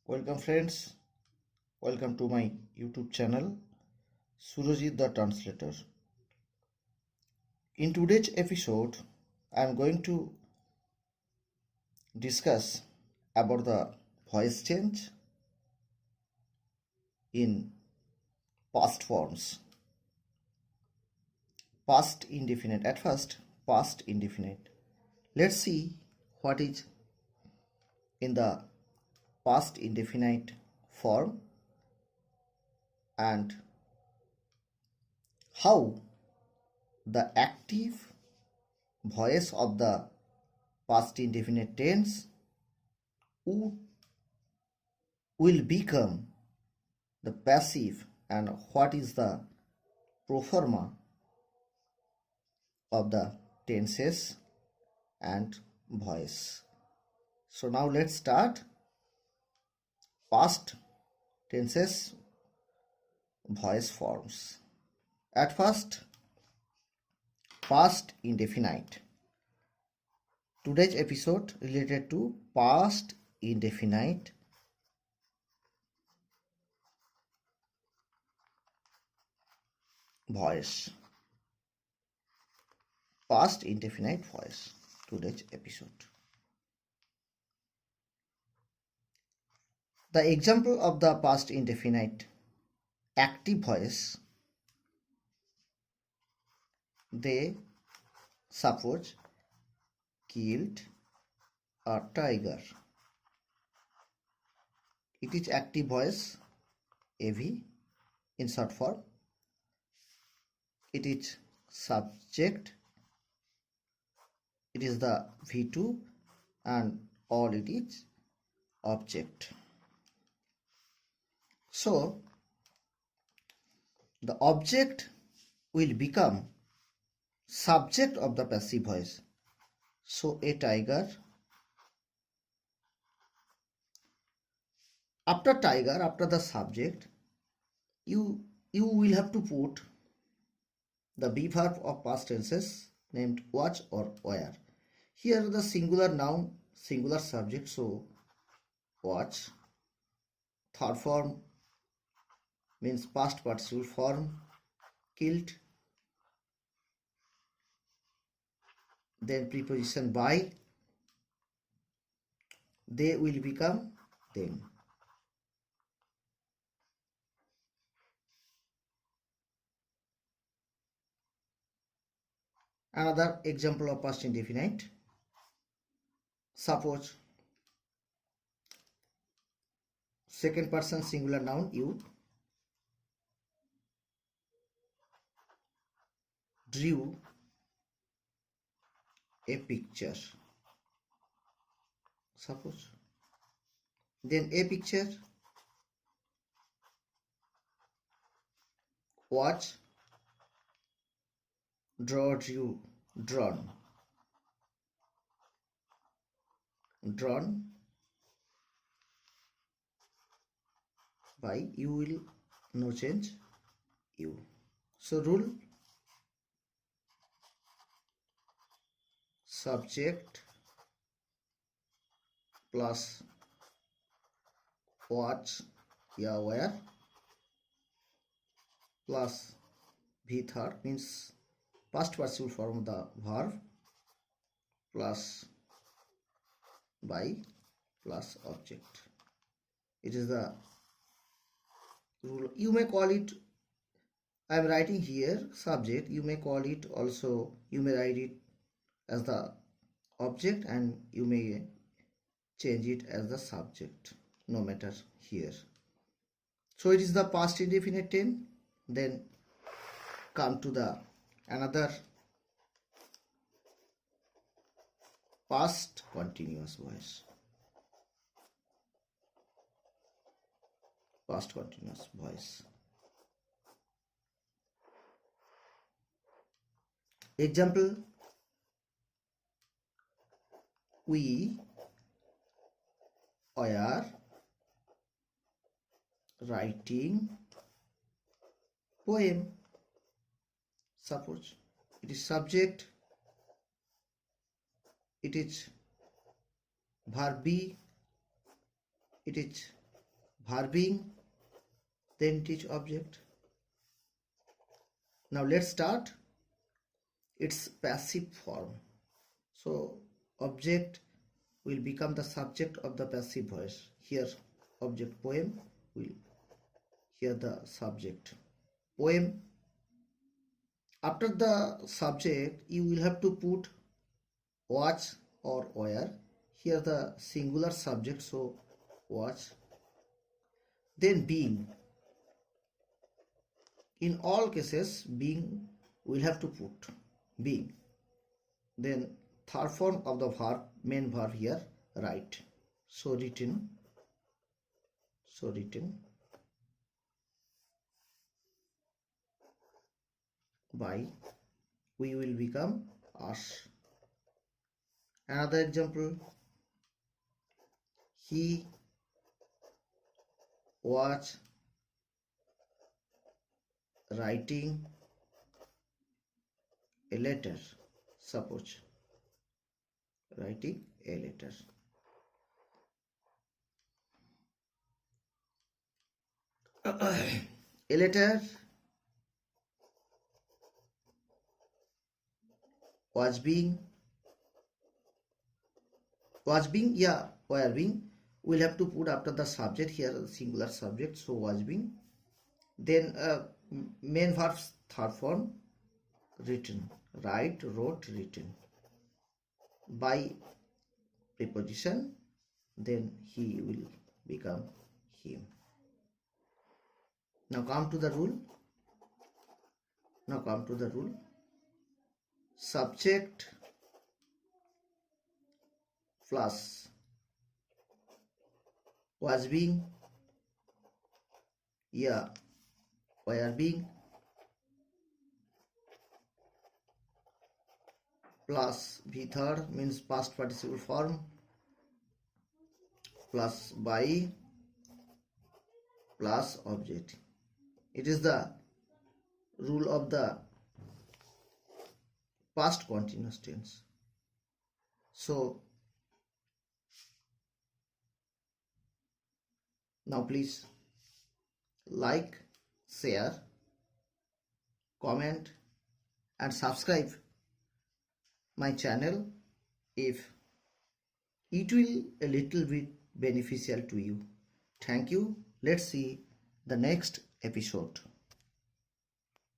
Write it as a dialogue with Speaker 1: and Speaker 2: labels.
Speaker 1: Welcome friends, welcome to my YouTube channel Surajit The Translator. In today's episode, I am going to discuss about the voice change in past forms. Past indefinite. At first, past indefinite. Let's see what is in the past indefinite form and how the active voice of the past indefinite tense will become the passive and what is the pro forma of the tenses and voice. So now let's start past tenses voice forms. At first, past indefinite. Today's episode related to past indefinite voice. Past indefinite voice. Today's episode. The example of the past indefinite active voice, they suppose killed a tiger. It is active voice AV in short form. It is subject. It is the V2 and all it is object. So the object will become subject of the passive voice. So a tiger. After tiger, after the subject, you will have to put the be verb of past tenses named watch or were. Here the singular noun, singular subject, so watch. Third form means past participle form, killed. Then preposition by, they will become them. Another example of past indefinite. Suppose second person singular noun you drew a picture. Suppose. Then a picture, watch, draw, drew, drawn. Drawn by you will no change you. So rule subject plus watch where plus v third means past participle form of the verb plus by plus object. It is the rule. You may call it, I am writing here subject, you may call it also, you may write it as the object and you may change it as the subject, no matter here. So it is the past indefinite tense. Then come to the another past continuous voice. Past continuous voice. Example, we are writing poem. Suppose it is subject, it is verb be, it is verbing, then it is object. Now let's start its passive form. So object will become the subject of the passive voice. Here object poem will, here the subject poem. After the subject you will have to put watch or where. Here the singular subject, so watch. Then being. In all cases being will have to put being. Then third form of the verb, main verb here, write. So written. By, we will become us. Another example, he was writing a letter. Suppose writing a letter. A letter was being, were being, we'll have to put after the subject, here the singular subject, so was being. Then main verbs third form, written, write, wrote, written. By preposition, then he will become him. Now come to the rule. Subject plus was being, were being, plus v third means past participle form, plus by, plus object. It is the rule of the past continuous tense. So now please like, share, comment and subscribe my channel if it will a little bit beneficial to you. Thank you. Let's see the next episode.